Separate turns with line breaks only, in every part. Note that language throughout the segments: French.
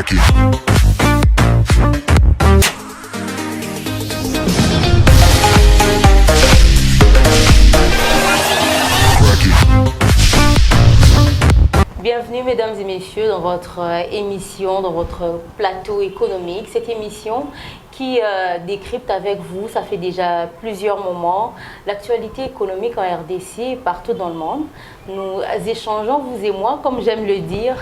Bienvenue mesdames et messieurs dans votre émission, dans votre plateau économique. Cette émission qui décrypte avec vous, ça fait déjà plusieurs moments, l'actualité économique en RDC et partout dans le monde. Nous échangeons, vous et moi, comme j'aime le dire,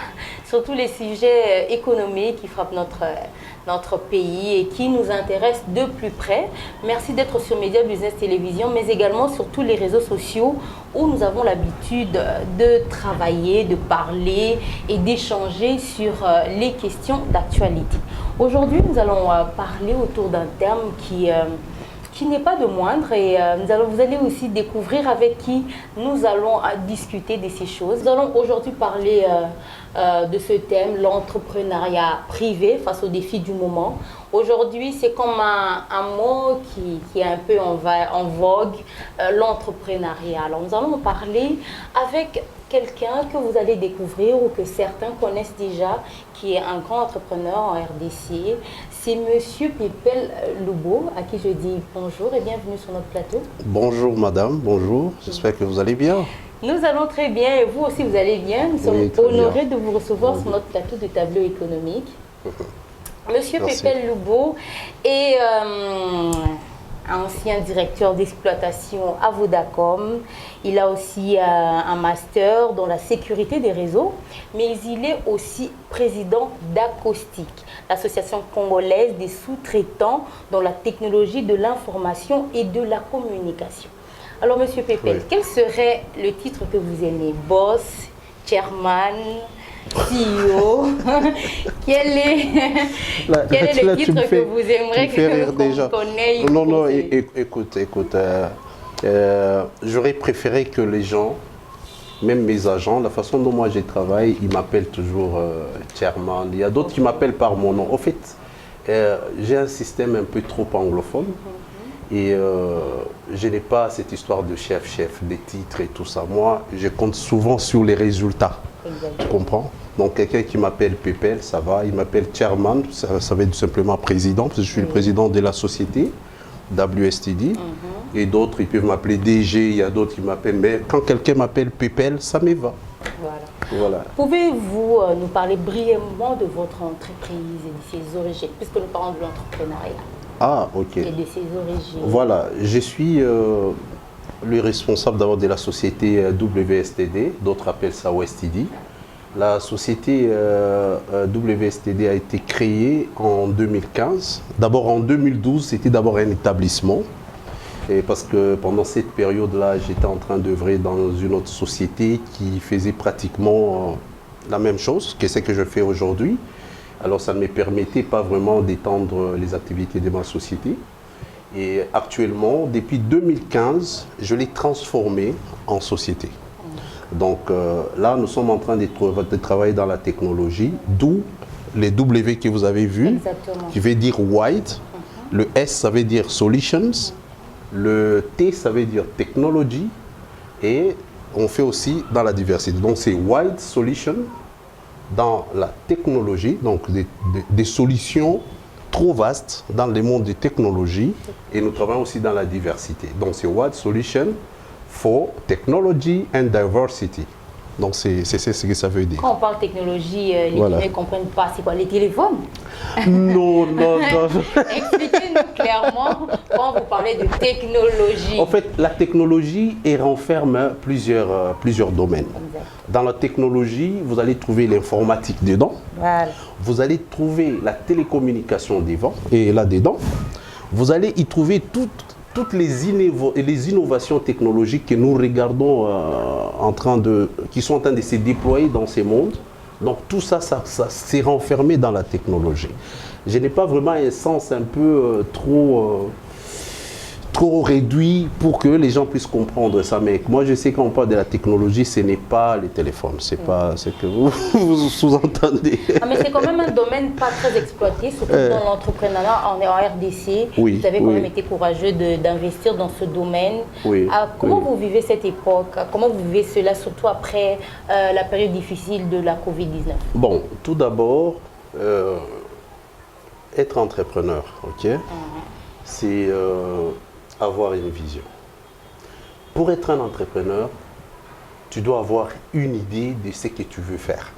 sur tous les sujets économiques qui frappent notre pays et qui nous intéressent de plus près. Merci d'être sur Média Business Télévision, mais également sur tous les réseaux sociaux où nous avons l'habitude de travailler, de parler et d'échanger sur les questions d'actualité. Aujourd'hui, nous allons parler autour d'un terme qui n'est pas de moindre et vous allez aussi découvrir avec qui nous allons discuter de ces choses. Nous allons aujourd'hui parler de ce thème, l'entrepreneuriat privé face aux défis du moment. Aujourd'hui, c'est comme un mot qui est un peu en vogue, l'entrepreneuriat. Alors, nous allons parler avec quelqu'un que vous allez découvrir ou que certains connaissent déjà, qui est un grand entrepreneur en RDC. C'est Monsieur Pépel Loubo, à qui je dis bonjour et bienvenue sur notre plateau.
Bonjour madame, bonjour, j'espère que vous allez bien.
Nous allons très bien et vous aussi vous allez bien. Nous sommes honorés de vous recevoir sur notre plateau de tableau économique. Monsieur Pépel Loubo est ancien directeur d'exploitation à Vodacom. Il a aussi un master dans la sécurité des réseaux, mais il est aussi président d'Acoustic, l'association congolaise des sous-traitants dans la technologie de l'information et de la communication. Alors, Monsieur Pépel, quel serait le titre que vous aimez? Boss, chairman, CEO? Quel est le titre que vous aimeriez qu'on connaisse?
Non, écoute, j'aurais préféré que les gens, même mes agents, la façon dont moi je travaille, ils m'appellent toujours chairman. Il y a d'autres qui m'appellent par mon nom. En fait, j'ai un système un peu trop anglophone. Et je n'ai pas cette histoire de chef, des titres et tout ça. Moi, je compte souvent sur les résultats. Tu comprends? Donc, quelqu'un qui m'appelle Pépel, ça va. Il m'appelle chairman, ça va être tout simplement président, parce que je suis le président de la société, WSTD. Et d'autres, ils peuvent m'appeler DG, il y a d'autres qui m'appellent. Mais quand quelqu'un m'appelle Pépel, ça me va. Voilà.
Pouvez-vous nous parler brièvement de votre entreprise et de ses origines, puisque nous parlons de l'entrepreneuriat?
Ah, ok.
Et de ses origines.
Voilà, je suis le responsable d'abord de la société WSTD, d'autres appellent ça OSTD. La société WSTD a été créée en 2015. D'abord en 2012, c'était d'abord un établissement. Et parce que pendant cette période-là, j'étais en train d'œuvrer dans une autre société qui faisait pratiquement la même chose que ce que je fais aujourd'hui. Alors ça ne me permettait pas vraiment d'étendre les activités de ma société. Et actuellement, depuis 2015, je l'ai transformé en société. Donc là, nous sommes en train de travailler dans la technologie, d'où les W que vous avez vus, qui veut dire White, le S ça veut dire Solutions, le T ça veut dire Technology, et on fait aussi dans la diversité. Donc c'est White Solution dans la technologie, donc des solutions trop vastes dans le monde des technologies, et nous travaillons aussi dans la diversité. Donc c'est White Solution for Technology and Diversity. Donc c'est ce que ça veut dire.
Quand on parle technologie, les gens ne comprennent pas. C'est quoi, les téléphones?
Non.
Expliquez-nous clairement quand vous parlez de technologie.
En fait, la technologie renferme plusieurs domaines. Exact. Dans la technologie, vous allez trouver l'informatique dedans.
Voilà.
Vous allez trouver la télécommunication là-dedans. Vous allez y trouver toutes les innovations technologiques que nous regardons qui sont en train de se déployer dans ces mondes. Donc tout ça s'est renfermé dans la technologie. Je n'ai pas vraiment un sens un peu trop réduit pour que les gens puissent comprendre ça. Mais moi, je sais quand on parle de la technologie, ce n'est pas les téléphones. Ce n'est pas ce que vous sous-entendez.
Mais c'est quand même un domaine pas très exploité, surtout dans l'entrepreneuriat en RDC.
Oui,
vous avez quand même été courageux d'investir dans ce domaine. Comment vous vivez cette époque? Comment vous vivez cela, surtout après la période difficile de la Covid-19?
Bon, tout d'abord, être entrepreneur, ok, c'est avoir une vision. Pour être un entrepreneur, tu dois avoir une idée de ce que tu veux faire.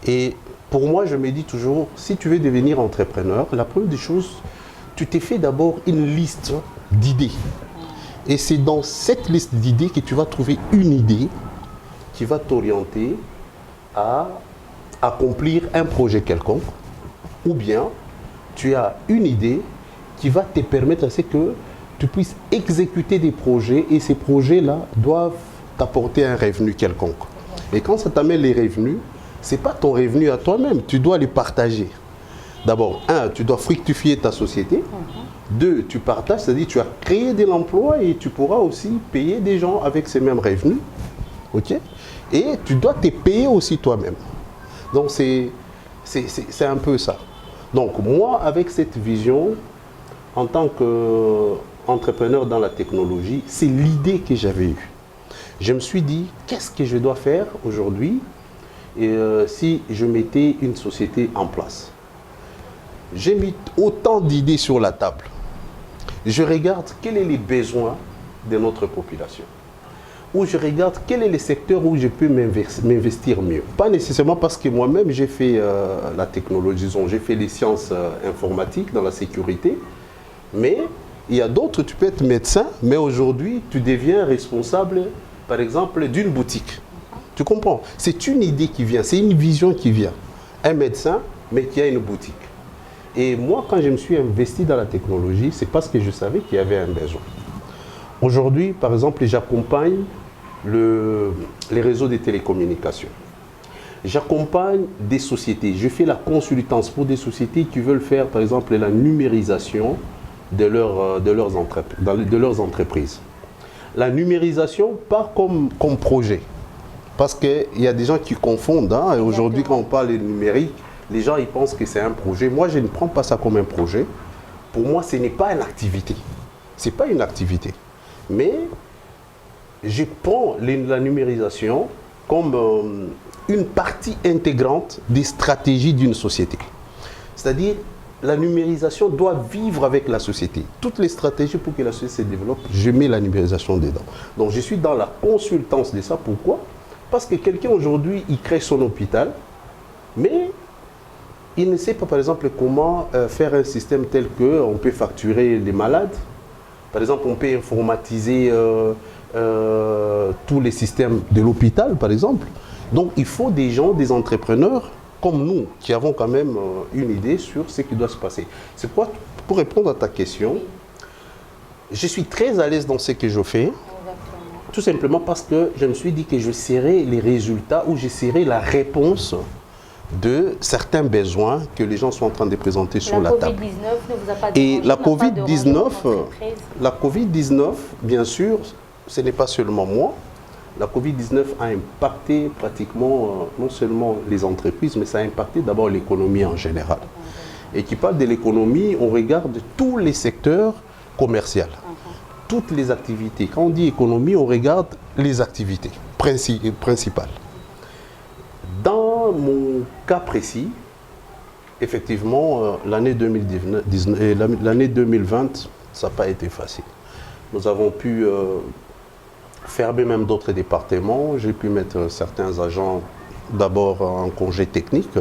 Et pour moi, je me dis toujours, si tu veux devenir entrepreneur, la première des choses, tu t'es fait d'abord une liste d'idées. Et c'est dans cette liste d'idées que tu vas trouver une idée qui va t'orienter à accomplir un projet quelconque. Ou bien, tu as une idée qui va te permettre à ce que tu puisses exécuter des projets et ces projets-là doivent t'apporter un revenu quelconque. Et quand ça t'amène les revenus, ce n'est pas ton revenu à toi-même, tu dois les partager. D'abord, un, tu dois fructifier ta société. Deux, tu partages, c'est-à-dire tu as créé de l'emploi et tu pourras aussi payer des gens avec ces mêmes revenus. Ok? Et tu dois te payer aussi toi-même. Donc c'est un peu ça. Donc moi, avec cette vision, en tant qu'entrepreneur dans la technologie, c'est l'idée que j'avais eue. Je me suis dit, qu'est-ce que je dois faire aujourd'hui si je mettais une société en place? J'ai mis autant d'idées sur la table. Je regarde quels sont les besoins de notre population. Ou je regarde quel est le secteur où je peux m'investir mieux. Pas nécessairement parce que moi-même j'ai fait la technologie, j'ai fait les sciences informatiques dans la sécurité. Mais il y a d'autres, tu peux être médecin, mais aujourd'hui tu deviens responsable, par exemple, d'une boutique. Tu comprends? C'est une idée qui vient, c'est une vision qui vient. Un médecin, mais qui a une boutique. Et moi, quand je me suis investi dans la technologie, c'est parce que je savais qu'il y avait un besoin. Aujourd'hui, par exemple, j'accompagne les réseaux de télécommunications. J'accompagne des sociétés. Je fais la consultance pour des sociétés qui veulent faire, par exemple, la numérisation de leurs entreprises. La numérisation, pas comme projet. Parce qu'il y a des gens qui confondent. Hein, et aujourd'hui, quand on parle de numérique, les gens ils pensent que c'est un projet. Moi, je ne prends pas ça comme un projet. Pour moi, ce n'est pas une activité. Ce n'est pas une activité. Mais je prends la numérisation comme une partie intégrante des stratégies d'une société. C'est-à-dire, la numérisation doit vivre avec la société. Toutes les stratégies pour que la société se développe, je mets la numérisation dedans. Donc, je suis dans la consultance de ça. Pourquoi? Parce que quelqu'un aujourd'hui, il crée son hôpital, mais il ne sait pas, par exemple, comment faire un système tel qu'on peut facturer les malades. Par exemple, on peut informatiser tous les systèmes de l'hôpital, par exemple. Donc, il faut des gens, des entrepreneurs comme nous, qui avons quand même une idée sur ce qui doit se passer. C'est pourquoi, pour répondre à ta question, je suis très à l'aise dans ce que je fais. Tout simplement parce que je me suis dit que je serai les résultats ou je serai la réponse de certains besoins que les gens sont en train de présenter sur la table.
La Covid-19 ne vous a pas
dérangé? Et la COVID-19, bien sûr, ce n'est pas seulement moi. La Covid-19 a impacté pratiquement non seulement les entreprises, mais ça a impacté d'abord l'économie en général. Et qui parle de l'économie, on regarde tous les secteurs commerciaux, toutes les activités. Quand on dit économie, on regarde les activités principales. Dans mon cas précis, effectivement, l'année 2020, ça n'a pas été facile. Nous avons pu fermer même d'autres départements. J'ai pu mettre certains agents d'abord en congé technique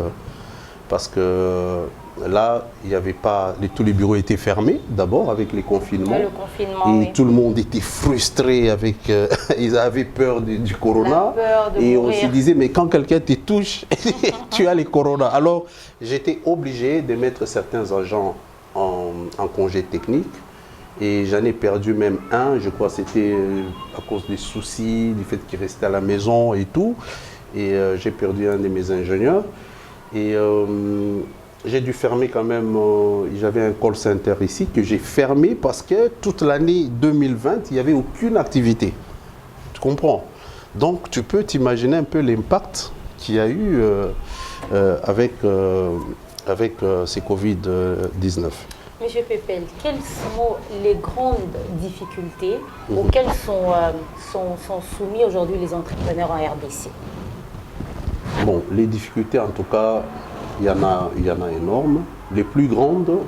parce que là, il n'y avait pas, tous les bureaux étaient fermés d'abord avec les confinements.
Le confinement,
et
oui.
Tout le monde était frustré avec, ils avaient peur du corona. Et on se disait, mais quand quelqu'un te touche, tu as le corona. Alors, j'étais obligé de mettre certains agents en congé technique. Et j'en ai perdu même un, je crois que c'était à cause des soucis, du fait qu'il restait à la maison et tout. Et j'ai perdu un de mes ingénieurs. Et j'ai dû fermer quand même, j'avais un call center ici que j'ai fermé parce que toute l'année 2020, il n'y avait aucune activité. Tu comprends? Donc tu peux t'imaginer un peu l'impact qu'il y a eu avec ces Covid-19.
Monsieur Pepel, quelles sont les grandes difficultés auxquelles sont soumis aujourd'hui les entrepreneurs en RDC?
Bon, les difficultés en tout cas, il y en a énormes. Les plus grandes,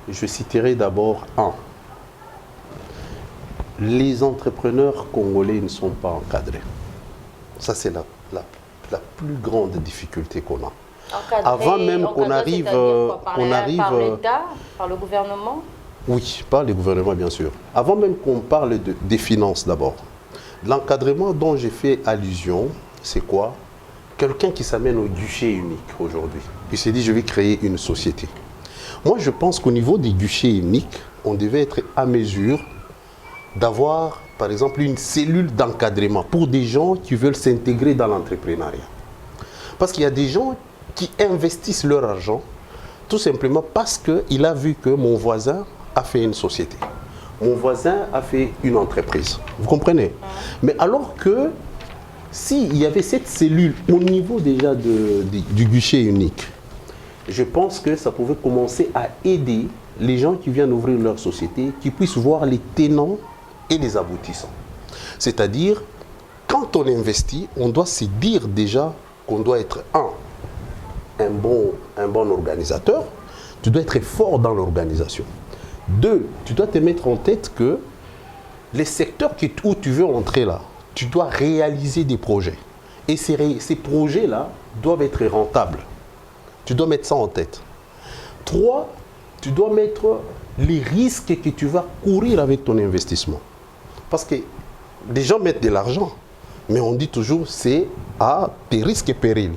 je citerai d'abord un. Les entrepreneurs congolais ne sont pas encadrés. Ça, c'est la plus grande difficulté qu'on a.
Encadré,
avant même qu'on arrive...
Par l'État, par le gouvernement?
Oui, par le gouvernement, bien sûr. Avant même qu'on parle des finances d'abord. L'encadrement dont j'ai fait allusion, c'est quoi? Quelqu'un qui s'amène au guichet unique aujourd'hui. Il s'est dit, je vais créer une société. Moi, je pense qu'au niveau des guichets uniques, on devait être à mesure d'avoir, par exemple, une cellule d'encadrement pour des gens qui veulent s'intégrer dans l'entrepreneuriat. Parce qu'il y a des gens qui investissent leur argent tout simplement parce qu'il a vu que mon voisin a fait une société. Mon voisin a fait une entreprise. Vous comprenez? Mais alors que s'il y avait cette cellule au niveau déjà du guichet unique, je pense que ça pouvait commencer à aider les gens qui viennent ouvrir leur société, qui puissent voir les tenants et les aboutissants. C'est-à-dire, quand on investit, on doit se dire déjà qu'on doit être un bon organisateur, tu dois être fort dans l'organisation. 2, tu dois te mettre en tête que les secteurs où tu veux entrer là, tu dois réaliser des projets. Et ces projets-là doivent être rentables. Tu dois mettre ça en tête. 3, tu dois mettre les risques que tu vas courir avec ton investissement. Parce que les gens mettent de l'argent, mais on dit toujours c'est à tes risques et périls.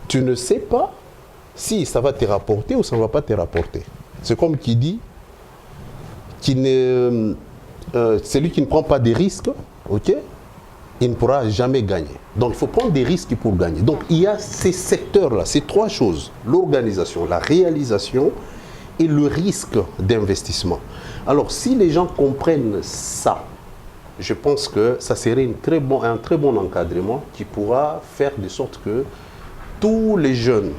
Tu ne sais pas si ça va te rapporter ou ça ne va pas te rapporter. C'est comme qui dit celui qui ne prend pas des risques, ok, il ne pourra jamais gagner. Donc il faut prendre des risques pour gagner. Donc il y a ces secteurs-là, ces 3 choses, l'organisation, la réalisation et le risque d'investissement. Alors si les gens comprennent ça, je pense que ça serait un très bon encadrement qui pourra faire de sorte que tous les jeunes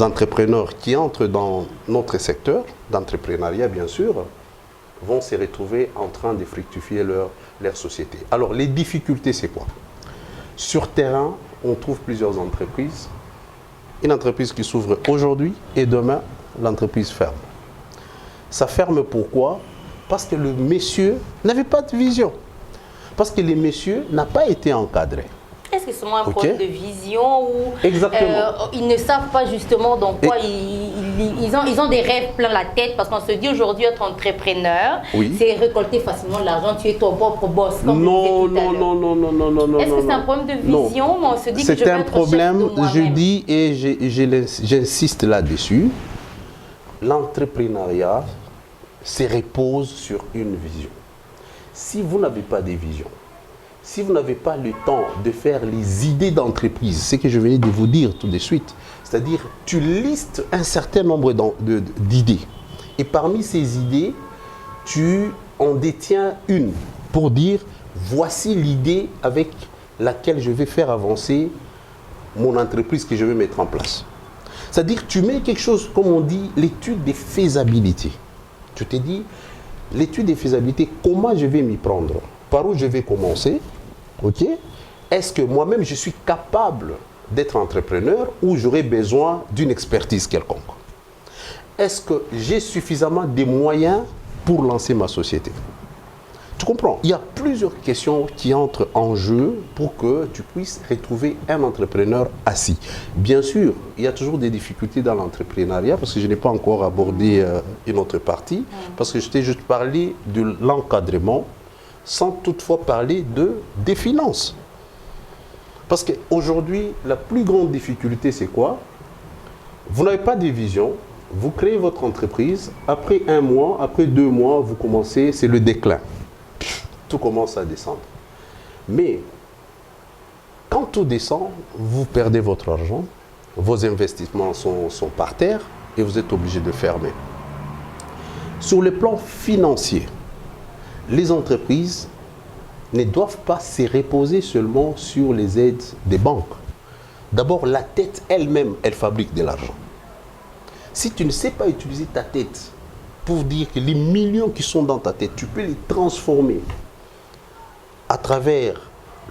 entrepreneurs qui entrent dans notre secteur d'entrepreneuriat, bien sûr, vont se retrouver en train de fructifier leur société. Alors, les difficultés, c'est quoi? Sur terrain, on trouve plusieurs entreprises. Une entreprise qui s'ouvre aujourd'hui et demain, l'entreprise ferme. Ça ferme pourquoi? Parce que le monsieur n'avait pas de vision. Parce que le monsieur n'a pas été encadré.
Est-ce que c'est seulement un problème de vision ou
exactement.
Ils ne savent pas justement dans quoi ils ont des rêves plein la tête parce qu'on se dit aujourd'hui être entrepreneur,
oui,
c'est récolter facilement de l'argent, tu es ton propre boss. Comme
non.
Est-ce que c'est un problème de vision? On se dit que
c'est un problème, je dis et j'insiste là-dessus. L'entrepreneuriat se repose sur une vision. Si vous n'avez pas de vision, si vous n'avez pas le temps de faire les idées d'entreprise, ce que je venais de vous dire tout de suite, c'est-à-dire tu listes un certain nombre d'idées et parmi ces idées, tu en détiens une pour dire voici l'idée avec laquelle je vais faire avancer mon entreprise que je vais mettre en place. C'est-à-dire tu mets quelque chose, comme on dit, l'étude des faisabilités. Tu te dis, l'étude des faisabilités, comment je vais m'y prendre? Par où je vais commencer? Ok? Est-ce que moi-même je suis capable d'être entrepreneur ou j'aurai besoin d'une expertise quelconque? Est-ce que j'ai suffisamment de moyens pour lancer ma société? Tu comprends? Il y a plusieurs questions qui entrent en jeu pour que tu puisses retrouver un entrepreneur assis. Bien sûr, il y a toujours des difficultés dans l'entrepreneuriat parce que je n'ai pas encore abordé une autre partie, parce que je t'ai juste parlé de l'encadrement sans toutefois parler des finances. Parce qu'aujourd'hui, la plus grande difficulté, c'est quoi? Vous n'avez pas de vision, vous créez votre entreprise, après 1 mois, après 2 mois, vous commencez, c'est le déclin. Tout commence à descendre. Mais quand tout descend, vous perdez votre argent, vos investissements sont par terre et vous êtes obligé de fermer. Sur le plan financier, les entreprises ne doivent pas se reposer seulement sur les aides des banques. D'abord, la tête elle-même, elle fabrique de l'argent. Si tu ne sais pas utiliser ta tête pour dire que les millions qui sont dans ta tête, tu peux les transformer à travers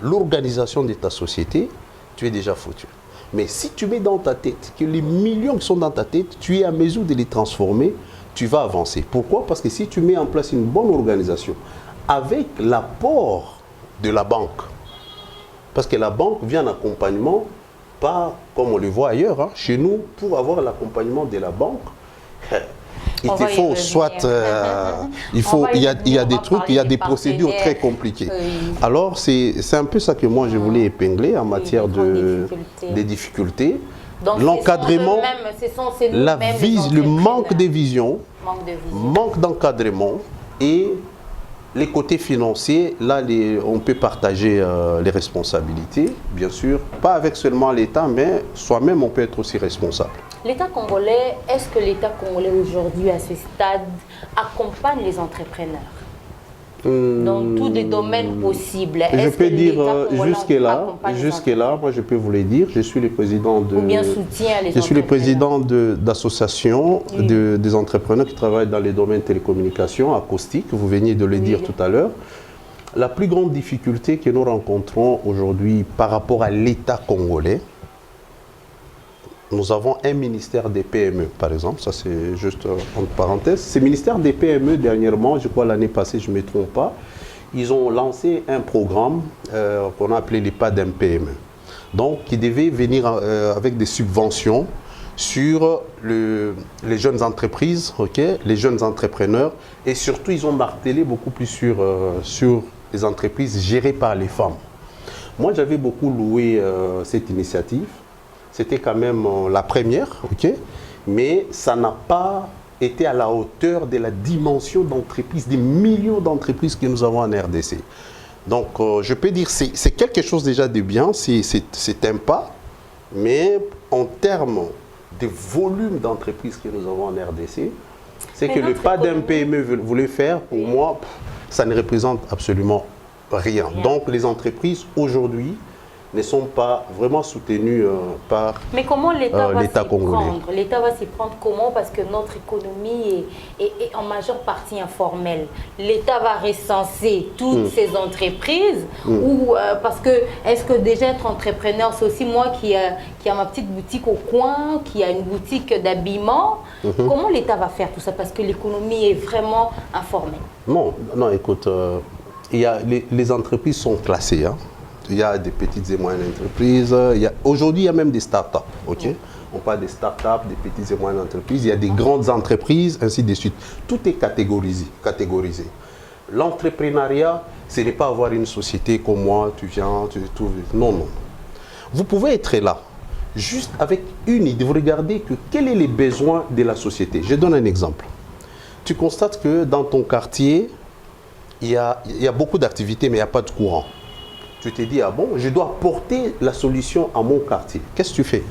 l'organisation de ta société, tu es déjà foutu. Mais si tu mets dans ta tête que les millions qui sont dans ta tête, tu es à mesure de les transformer, tu vas avancer. Pourquoi? Parce que si tu mets en place une bonne organisation, avec l'apport de la banque, parce que la banque vient en accompagnement, pas comme on le voit ailleurs, hein. Chez nous, pour avoir l'accompagnement de la banque, il te faut soit, il y a des trucs, il y a des procédures très compliquées. Oui. Alors, c'est un peu ça que moi je voulais épingler en matière des difficultés. L'encadrement, le manque de vision, manque d'encadrement et les côtés financiers, là on peut partager les responsabilités, bien sûr, pas avec seulement l'État, mais soi-même on peut être aussi responsable.
L'État congolais, est-ce que l'État congolais aujourd'hui à ce stade accompagne les entrepreneurs dans tous les domaines possibles?
Je peux dire jusque-là, moi je peux vous le dire, je suis le président de...
Ou bien soutien les
Je suis le président d'associations des entrepreneurs qui travaillent dans les domaines télécommunications, acoustique, vous veniez de le dire tout à l'heure. La plus grande difficulté que nous rencontrons aujourd'hui par rapport à l'État congolais, nous avons un ministère des PME, par exemple, ça c'est juste entre parenthèses. Ce ministère des PME, dernièrement, je crois l'année passée, je ne me trompe pas, ils ont lancé un programme qu'on a appelé les PADEM PME. Donc, qui devait venir avec des subventions sur les jeunes entreprises, les jeunes entrepreneurs, et surtout, ils ont martelé beaucoup plus sur les entreprises gérées par les femmes. Moi, j'avais beaucoup loué cette initiative. C'était quand même la première, mais ça n'a pas été à la hauteur de la dimension d'entreprise, des millions d'entreprises que nous avons en RDC. Donc, je peux dire que c'est quelque chose déjà de bien, c'est un pas, mais en termes de volume d'entreprises que nous avons en RDC, c'est que le pas d'un PME voulait faire, pour moi, ça ne représente absolument rien. Donc, les entreprises aujourd'hui ne sont pas vraiment soutenus par l'État congolais.
Mais comment l'État va s'y prendre? L'État va s'y prendre comment? Parce que notre économie est en majeure partie informelle. L'État va recenser toutes ces entreprises ou parce que est-ce que déjà être entrepreneur, c'est aussi moi qui a ma petite boutique au coin, qui a une boutique d'habillement. Comment l'État va faire tout ça? Parce que l'économie est vraiment informelle.
Non, écoute, les entreprises sont classées, hein. Il y a des petites et moyennes entreprises. Aujourd'hui, il y a même des start-up. On parle des start-up, des petites et moyennes entreprises. Il y a des grandes entreprises, ainsi de suite. Tout est catégorisé. L'entrepreneuriat, ce n'est pas avoir une société comme moi, tu viens, tu trouves. Non. Vous pouvez être là, juste avec une idée. Vous regardez quels sont les besoins de la société. Je donne un exemple. Tu constates que dans ton quartier, il y a beaucoup d'activités, mais il n'y a pas de courant. Tu te dis, ah bon, je dois porter la solution à mon quartier. Qu'est-ce que tu fais?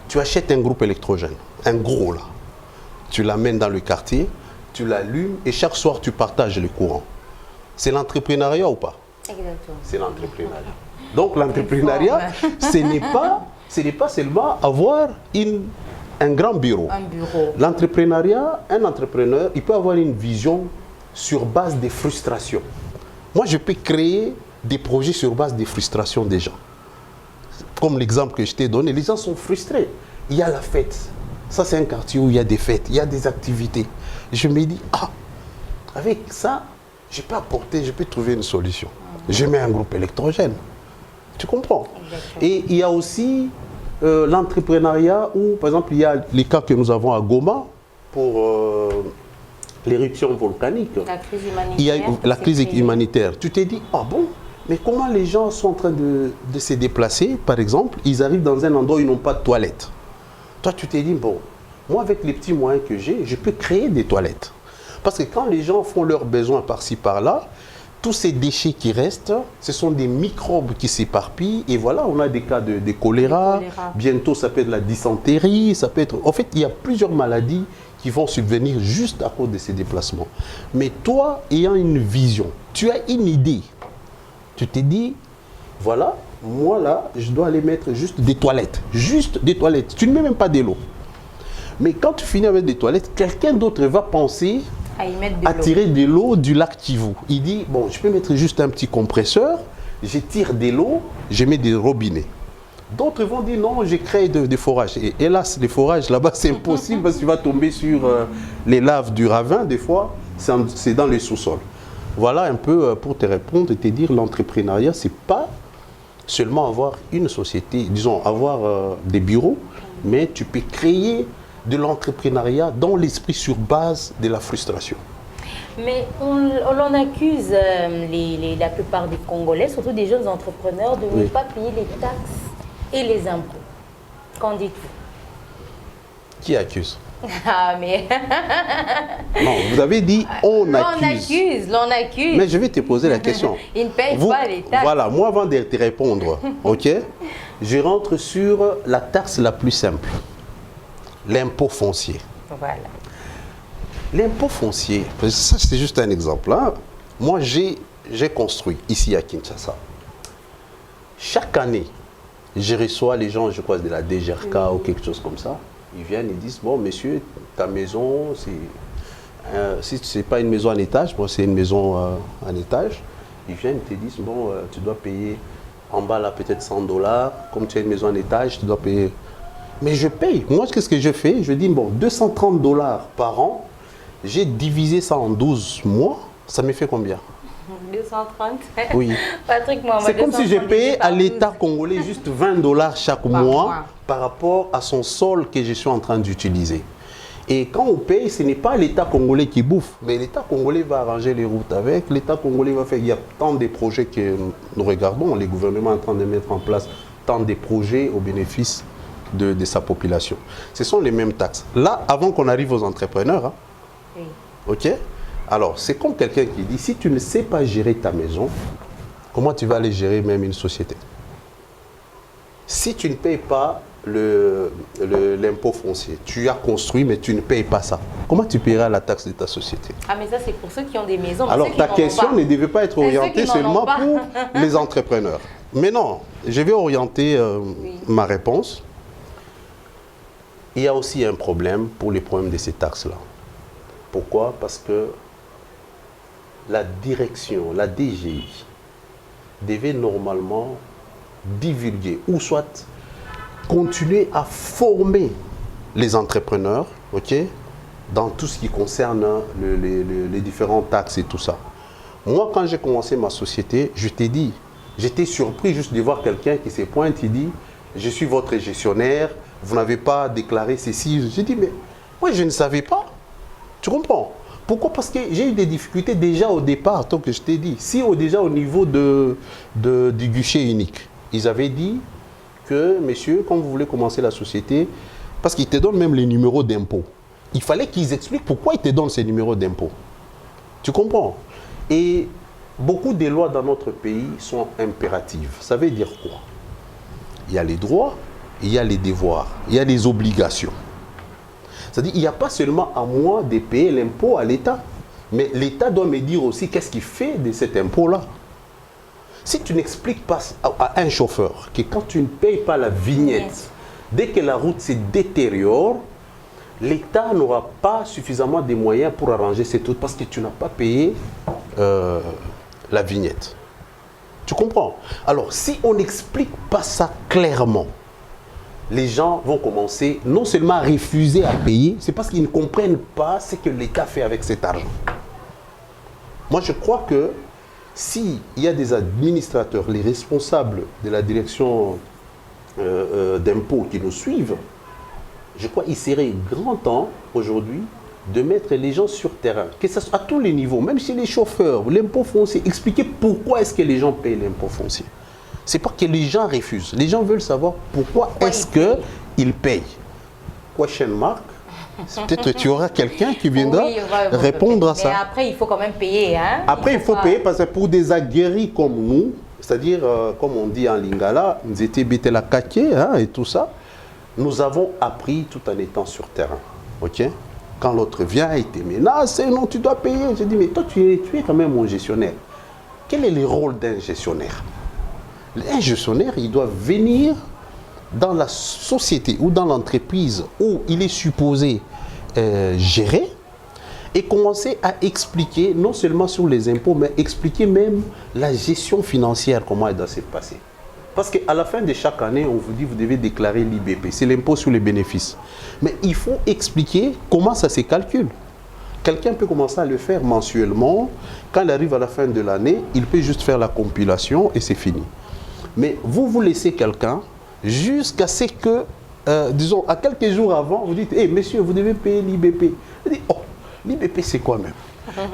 Tu achètes un groupe électrogène, un gros là. Tu l'amènes dans le quartier, tu l'allumes et chaque soir tu partages le courant. C'est l'entrepreneuriat ou pas?
Exactement.
C'est l'entrepreneuriat. Donc l'entrepreneuriat, ce n'est pas seulement avoir un grand bureau. L'entrepreneuriat, un entrepreneur, il peut avoir une vision sur base des frustrations. Moi, je peux créer des projets sur base des frustrations des gens. Comme l'exemple que je t'ai donné, les gens sont frustrés. Il y a la fête. Ça, c'est un quartier où il y a des fêtes, il y a des activités. Je me dis, avec ça, je peux apporter, je peux trouver une solution. Je mets un groupe électrogène. Tu comprends? Exactement. Et il y a aussi l'entrepreneuriat où, par exemple, il y a les cas que nous avons à Goma pour l'éruption volcanique.
La crise humanitaire.
Il y a la crise humanitaire. Tu t'es dit, ah bon? Mais comment les gens sont en train de se déplacer, par exemple, ils arrivent dans un endroit où ils n'ont pas de toilettes. Toi, tu t'es dit, bon, moi, avec les petits moyens que j'ai, je peux créer des toilettes. Parce que quand les gens font leurs besoins par-ci, par-là, tous ces déchets qui restent, ce sont des microbes qui s'éparpillent. Et voilà, on a des cas de choléra. Bientôt, ça peut être la dysenterie. Ça peut être... En fait, il y a plusieurs maladies qui vont subvenir juste à cause de ces déplacements. Mais toi, ayant une vision, tu as une idée. Tu t'es dit, voilà, moi là, je dois aller mettre juste des toilettes. Juste des toilettes. Tu ne mets même pas de l'eau. Mais quand tu finis avec des toilettes, quelqu'un d'autre va penser à tirer de l'eau du lac Kivu. Il dit, bon, je peux mettre juste un petit compresseur, je tire de l'eau, je mets des robinets. D'autres vont dire non, j'ai créé des forages. Et hélas, les forages là-bas, c'est impossible parce que tu vas tomber sur les laves du ravin, des fois, c'est dans les sous-sols. Voilà un peu pour te répondre et te dire l'entrepreneuriat, c'est pas seulement avoir une société, disons, avoir des bureaux, mais tu peux créer de l'entrepreneuriat dans l'esprit sur base de la frustration.
Mais on accuse la plupart des Congolais, surtout des jeunes entrepreneurs, de ne pas payer les taxes et les impôts. Qu'en dites-vous?
Qui accuse?
Ah, mais...
Non, vous avez dit on accuse.
L'on accuse.
Mais je vais te poser la question.
Ils ne payent pas les taxes.
Voilà, moi avant de te répondre, ok, je rentre sur la taxe la plus simple. L'impôt foncier.
Voilà.
L'impôt foncier, ça c'est juste un exemple. Hein. Moi j'ai construit ici à Kinshasa. Chaque année, je reçois les gens, je crois, de la DGRK ou quelque chose comme ça. Ils viennent, ils disent, bon, monsieur, ta maison, si ce n'est pas une maison en étage, moi, c'est une maison en étage. Ils viennent, ils te disent, bon, tu dois payer en bas, là, peut-être 100 $. Comme tu as une maison en étage, tu dois payer. Mais je paye. Moi, qu'est-ce que je fais? Je dis, bon, 230 $ par an, j'ai divisé ça en 12 mois, ça me fait combien?
230.
Oui.
Patrick, moi,
c'est comme si j'ai payé à l'État congolais juste 20 $ chaque mois par rapport à son sol que je suis en train d'utiliser. Et quand on paye, ce n'est pas l'État congolais qui bouffe, mais l'État congolais va arranger les routes avec, l'État congolais va faire, il y a tant de projets que nous regardons, les gouvernements sont en train de mettre en place tant de projets au bénéfice de sa population. Ce sont les mêmes taxes. Là, avant qu'on arrive aux entrepreneurs, hein, oui. Ok? Alors, c'est comme quelqu'un qui dit, si tu ne sais pas gérer ta maison, comment tu vas aller gérer même une société? Si tu ne payes pas l'impôt foncier, tu as construit mais tu ne payes pas ça, comment tu paieras la taxe de ta société?
Ah, mais ça c'est pour ceux qui ont des maisons.
Alors, ta question ne devait pas être orientée seulement pour les entrepreneurs. Mais non, je vais orienter ma réponse. Il y a aussi un problème pour les problèmes de ces taxes-là. Pourquoi? Parce que la direction, la DGI, devait normalement divulguer ou soit continuer à former les entrepreneurs, ok, dans tout ce qui concerne les différentes taxes et tout ça. Moi, quand j'ai commencé ma société, je t'ai dit, j'étais surpris juste de voir quelqu'un qui se pointe, il dit, je suis votre gestionnaire, vous n'avez pas déclaré ceci. J'ai dit, mais moi, je ne savais pas. Tu comprends? Pourquoi? Parce que j'ai eu des difficultés déjà au départ, tant que je t'ai dit. Si déjà au niveau du guichet unique, ils avaient dit que, messieurs, quand vous voulez commencer la société, parce qu'ils te donnent même les numéros d'impôt, il fallait qu'ils expliquent pourquoi ils te donnent ces numéros d'impôt. Tu comprends? Et beaucoup des lois dans notre pays sont impératives. Ça veut dire quoi? Il y a les droits, il y a les devoirs, il y a les obligations. C'est-à-dire qu'il n'y a pas seulement à moi de payer l'impôt à l'État, mais l'État doit me dire aussi qu'est-ce qu'il fait de cet impôt-là. Si tu n'expliques pas à un chauffeur que quand tu ne payes pas la vignette, dès que la route se détériore, l'État n'aura pas suffisamment de moyens pour arranger cette route parce que tu n'as pas payé la vignette. Tu comprends? Alors, si on n'explique pas ça clairement, les gens vont commencer non seulement à refuser à payer, c'est parce qu'ils ne comprennent pas ce que l'État fait avec cet argent. Moi, je crois que s'il y a des administrateurs, les responsables de la direction d'impôts qui nous suivent, je crois qu'il serait grand temps aujourd'hui de mettre les gens sur terrain, que ce soit à tous les niveaux, même chez les chauffeurs, l'impôt foncier, expliquer pourquoi est-ce que les gens payent l'impôt foncier. C'est pas que les gens refusent. Les gens veulent savoir pourquoi est-ce qu'ils payent. Question mark. Peut-être tu auras quelqu'un qui viendra répondre à ça.
Mais après, il faut quand même payer. Hein?
Après, il faut payer parce que pour des aguerris comme nous, c'est-à-dire, comme on dit en lingala, nous étions betela kake et tout ça, nous avons appris tout en étant sur terrain. Ok? Quand l'autre vient et te menace, non, tu dois payer. Je dis, mais toi, tu es quand même mon gestionnaire. Quel est le rôle d'un gestionnaire? Un gestionnaire, il doit venir dans la société ou dans l'entreprise où il est supposé gérer et commencer à expliquer, non seulement sur les impôts, mais expliquer même la gestion financière, comment elle doit se passer. Parce qu'à la fin de chaque année, on vous dit que vous devez déclarer l'IBP. C'est l'impôt sur les bénéfices. Mais il faut expliquer comment ça se calcule. Quelqu'un peut commencer à le faire mensuellement. Quand il arrive à la fin de l'année, il peut juste faire la compilation et c'est fini. Mais vous laissez quelqu'un jusqu'à ce que, disons, à quelques jours avant, vous dites, hey, monsieur, vous devez payer l'IBP. Vous dites, oh, l'IBP, c'est quoi même?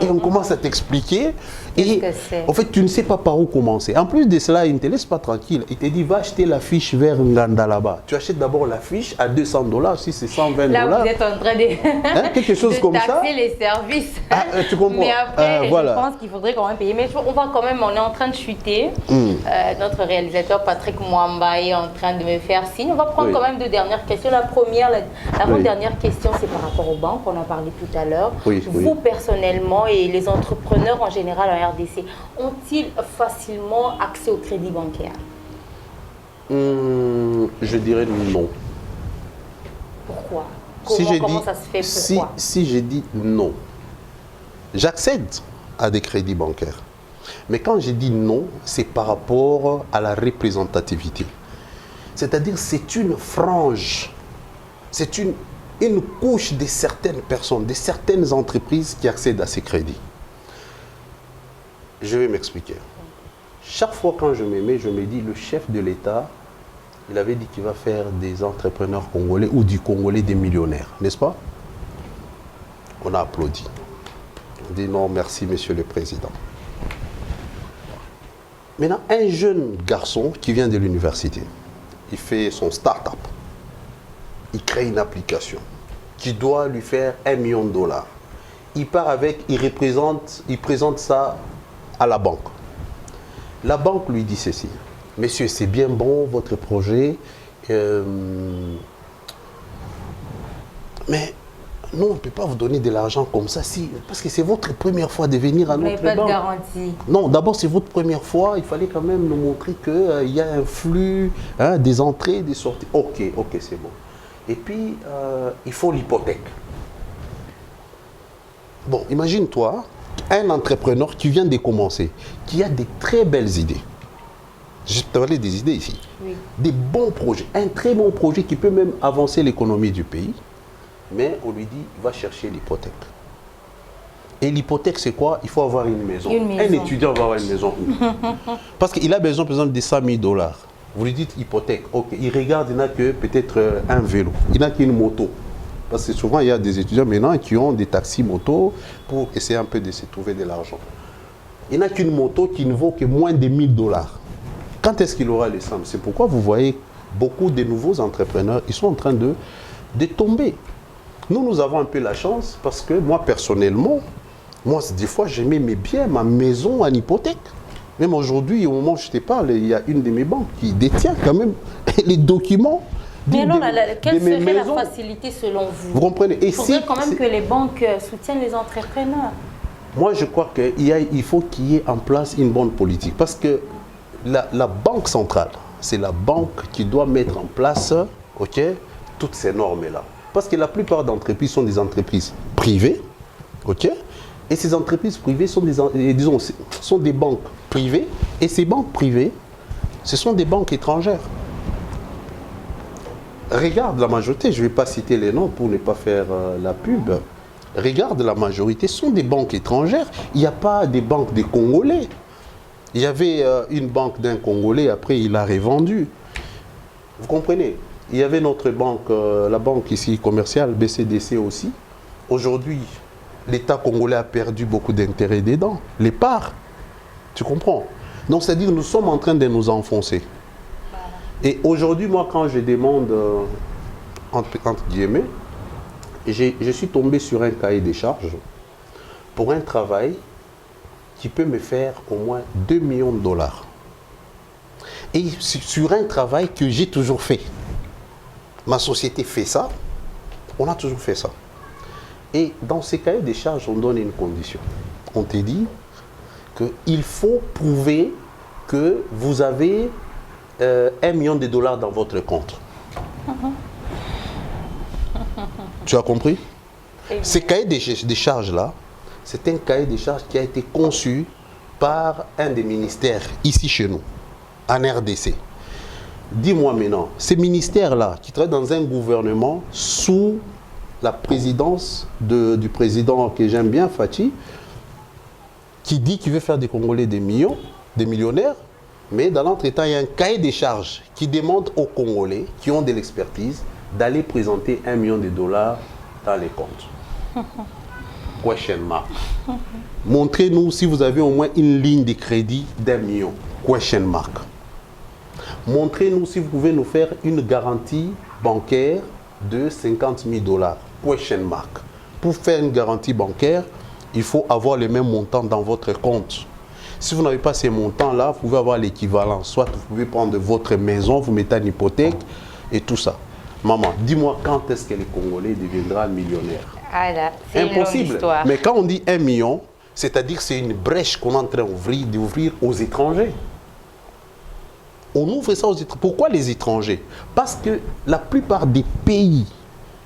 Et on commence à t'expliquer. Et en fait, tu ne sais pas par où commencer. En plus de cela, il ne te laisse pas tranquille. Il te dit, va acheter la fiche vers Nganda là-bas. Tu achètes d'abord la fiche à $200, si c'est $120.
Là, vous êtes en train de,
quelque chose
de
comme
taxer
ça.
les services.
Ah, tu comprends.
Mais après,
voilà.
je pense qu'il faudrait quand même payer. Mais on va quand même, on est en train de chuter. Notre réalisateur Patrick Mwamba est en train de me faire signe. On va prendre quand même deux dernières questions. La première, l'avant-dernière question, c'est par rapport aux banques. On en parlait tout à l'heure. Vous, personnellement, et les entrepreneurs en général en RDC, ont-ils facilement accès au crédit bancaire?
Je dirais non.
Pourquoi? Comment ça se fait? Pourquoi?
Si je dis non, j'accède à des crédits bancaires. Mais quand je dis non, c'est par rapport à la représentativité. C'est-à-dire c'est une frange, c'est une couche de certaines personnes, de certaines entreprises qui accèdent à ces crédits. Je vais m'expliquer. Chaque fois quand je me mets, je me dis, le chef de l'État, il avait dit qu'il va faire des entrepreneurs congolais ou du Congolais des millionnaires, n'est-ce pas? On a applaudi. On dit non, merci, monsieur le président. Maintenant, un jeune garçon qui vient de l'université, il fait son start-up. Il crée une application qui doit lui faire $1 million. Il part avec, il présente ça à la banque. La banque lui dit ceci: monsieur, c'est bien bon votre projet, mais nous, on ne peut pas vous donner de l'argent comme ça, parce que c'est votre première fois de venir à notre banque.
Vous n'avez pas de garantie.
Non, d'abord, c'est votre première fois. Il fallait quand même nous montrer qu'il y a un flux, des entrées, des sorties. Ok, c'est bon. Et puis, il faut l'hypothèque. Bon, imagine-toi, un entrepreneur qui vient de commencer, qui a des très belles idées. Je te parlais des idées ici.
Oui.
Des bons projets, un très bon projet qui peut même avancer l'économie du pays. Mais on lui dit, va chercher l'hypothèque. Et l'hypothèque, c'est quoi? Il faut avoir une maison. Un étudiant va avoir une maison. Parce qu'il a besoin, par exemple, de $100 000. Vous lui dites hypothèque. Ok, il regarde, il n'a que peut-être un vélo. Il n'a qu'une moto. Parce que souvent, il y a des étudiants maintenant qui ont des taxis motos pour essayer un peu de se trouver de l'argent. Il n'a qu'une moto qui ne vaut que moins de $1000. Quand est-ce qu'il aura les sommes? C'est pourquoi vous voyez beaucoup de nouveaux entrepreneurs, ils sont en train de tomber. Nous avons un peu la chance parce que moi, personnellement, des fois, j'ai mis mes biens, ma maison en hypothèque. Même aujourd'hui, au moment où je te parle, il y a une de mes banques qui détient quand même les documents.
Mais alors, quelle serait la facilité selon vous?
Vous comprenez?
Il faudrait quand même que les banques soutiennent les entrepreneurs.
Moi, je crois qu'il faut qu'il y ait en place une bonne politique. Parce que la banque centrale, c'est la banque qui doit mettre en place toutes ces normes-là. Parce que la plupart d'entreprises sont des entreprises privées. Et ces entreprises privées sont des banques privées. Et ces banques privées, ce sont des banques étrangères. Regarde la majorité, je ne vais pas citer les noms pour ne pas faire la pub. Regarde la majorité, ce sont des banques étrangères. Il n'y a pas des banques des Congolais. Il y avait une banque d'un Congolais, après il a revendu. Vous comprenez? Il y avait notre banque, la banque ici commerciale, BCDC aussi. Aujourd'hui, l'État congolais a perdu beaucoup d'intérêts dedans. Les parts. Tu comprends? Donc, c'est-à-dire nous sommes en train de nous enfoncer. Et aujourd'hui, moi, quand je demande, entre guillemets, je suis tombé sur un cahier des charges pour un travail qui peut me faire au moins $2 millions. Et sur un travail que j'ai toujours fait. Ma société fait ça, on a toujours fait ça. Et dans ces cahiers des charges, on donne une condition. On te dit qu'il faut prouver que vous avez $1 million dans votre compte. Tu as compris? Ces cahiers des charges-là, c'est un cahier des charges qui a été conçu par un des ministères ici chez nous, en RDC. dis-moi maintenant, ces ministères-là qui travaillent dans un gouvernement sous la présidence du président que j'aime bien, Fathi, qui dit qu'il veut faire des Congolais des millions, des millionnaires, mais dans l'entretemps, il y a un cahier des charges qui demande aux Congolais qui ont de l'expertise d'aller présenter $1 million dans les comptes. Question mark. Montrez-nous si vous avez au moins une ligne de crédit d'1 million. Question mark. Montrez-nous si vous pouvez nous faire une garantie bancaire de $50 000. Question mark. Pour faire une garantie bancaire, il faut avoir le même montant dans votre compte. Si vous n'avez pas ces montants-là, vous pouvez avoir l'équivalent. Soit vous pouvez prendre votre maison, vous mettez en hypothèque et tout ça. Maman, dis-moi quand est-ce que le Congolais deviendra millionnaire?
Ah là, c'est
impossible. Mais quand on dit 1 million, c'est-à-dire que c'est une brèche qu'on est en train d'ouvrir aux étrangers. On ouvre ça aux étrangers. Pourquoi les étrangers? Parce que la plupart des pays,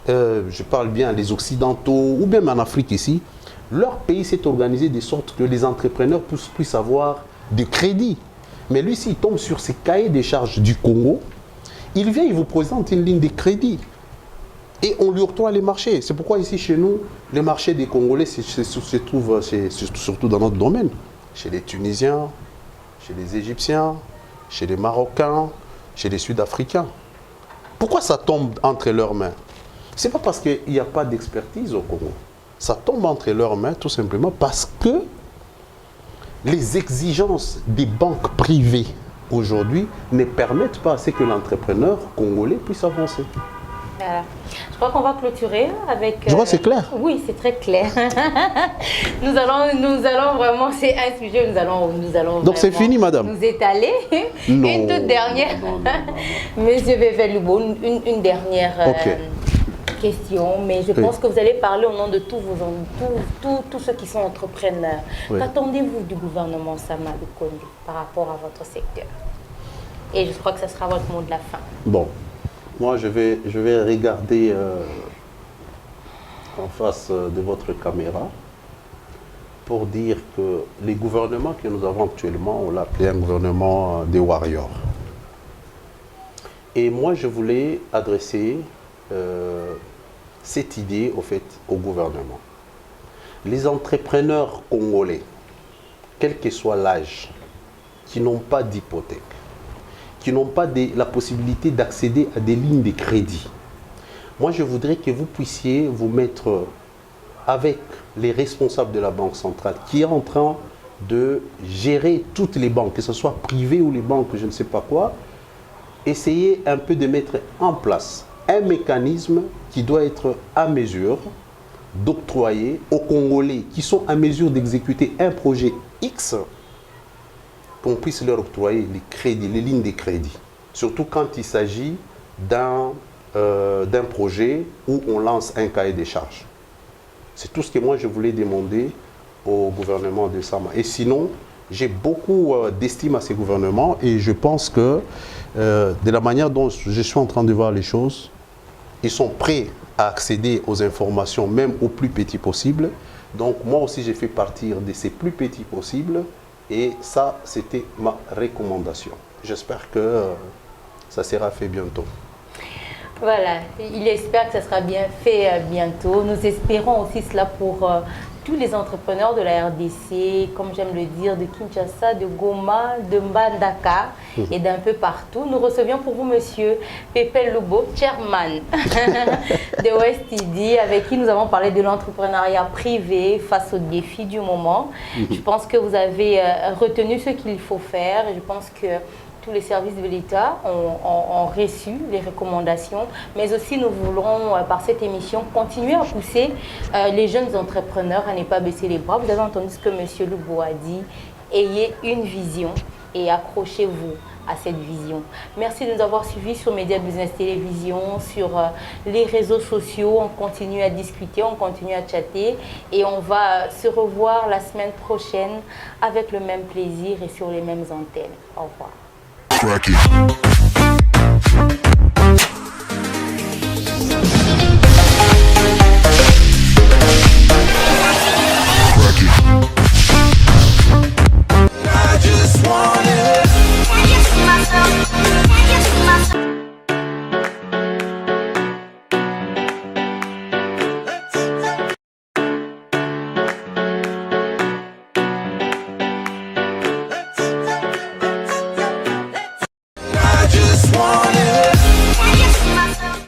je parle bien des Occidentaux ou même en Afrique ici, leur pays s'est organisé de sorte que les entrepreneurs puissent avoir des crédits. Mais lui, s'il tombe sur ces cahiers des charges du Congo, il vient, il vous présente une ligne de crédit. Et on lui octroie les marchés. C'est pourquoi ici, chez nous, les marchés des Congolais se trouvent surtout dans notre domaine. Chez les Tunisiens, chez les Égyptiens, chez les Marocains, chez les Sud-Africains. Pourquoi ça tombe entre leurs mains? Ce n'est pas parce qu'il n'y a pas d'expertise au Congo. Ça tombe entre leurs mains tout simplement parce que les exigences des banques privées aujourd'hui ne permettent pas à ce que l'entrepreneur congolais puisse avancer.
Voilà. Je crois qu'on va clôturer avec...
Je crois que c'est clair.
Oui, c'est très clair. nous allons vraiment, c'est un sujet, nous allons
donc c'est fini, madame.
Nous étaler.
Non,
une toute dernière.
Non.
Monsieur Vevelubo, une dernière question, mais je pense que vous allez parler au nom de tous ceux qui sont entrepreneurs. Oui. Qu'attendez-vous du gouvernement Sama Lukonde par rapport à votre secteur? Et je crois que ce sera votre mot de la fin.
Bon. Moi, je vais regarder en face de votre caméra pour dire que les gouvernements que nous avons actuellement, on l'a appelé un gouvernement des warriors. Et moi, je voulais adresser cette idée, au fait, au gouvernement. Les entrepreneurs congolais, quel que soit l'âge, qui n'ont pas d'hypothèque, qui n'ont pas la possibilité d'accéder à des lignes de crédit. Moi, je voudrais que vous puissiez vous mettre avec les responsables de la Banque centrale qui est en train de gérer toutes les banques, que ce soit privées ou les banques, je ne sais pas quoi, essayer un peu de mettre en place un mécanisme qui doit être à mesure d'octroyer aux Congolais qui sont à mesure d'exécuter un projet X, qu'on puisse leur octroyer les crédits, les lignes de crédit. Surtout quand il s'agit d'un projet où on lance un cahier des charges. C'est tout ce que moi je voulais demander au gouvernement de Sama. Et sinon, j'ai beaucoup d'estime à ces gouvernements et je pense que de la manière dont je suis en train de voir les choses, ils sont prêts à accéder aux informations, même au plus petit possible. Donc moi aussi, j'ai fait partie de ces plus petits possibles. Et ça, c'était ma recommandation. J'espère que ça sera fait bientôt.
Voilà, il espère que ça sera bien fait bientôt. Nous espérons aussi cela pour tous les entrepreneurs de la RDC, comme j'aime le dire, de Kinshasa, de Goma, de Mbandaka et d'un peu partout. Nous recevions pour vous monsieur Pepe Lubo, chairman de OSTD, avec qui nous avons parlé de l'entrepreneuriat privé face aux défis du moment. Je pense que vous avez retenu ce qu'il faut faire et je pense que tous les services de l'État ont reçu les recommandations, mais aussi nous voulons, par cette émission, continuer à pousser les jeunes entrepreneurs à ne pas baisser les bras. Vous avez entendu ce que M. Lubo a dit, ayez une vision et accrochez-vous à cette vision. Merci de nous avoir suivis sur Média Business Télévision, sur les réseaux sociaux. On continue à discuter, on continue à chatter et on va se revoir la semaine prochaine avec le même plaisir et sur les mêmes antennes. Au revoir. Cracky. I just want it. Can you see myself? Can you see myself?
just wanna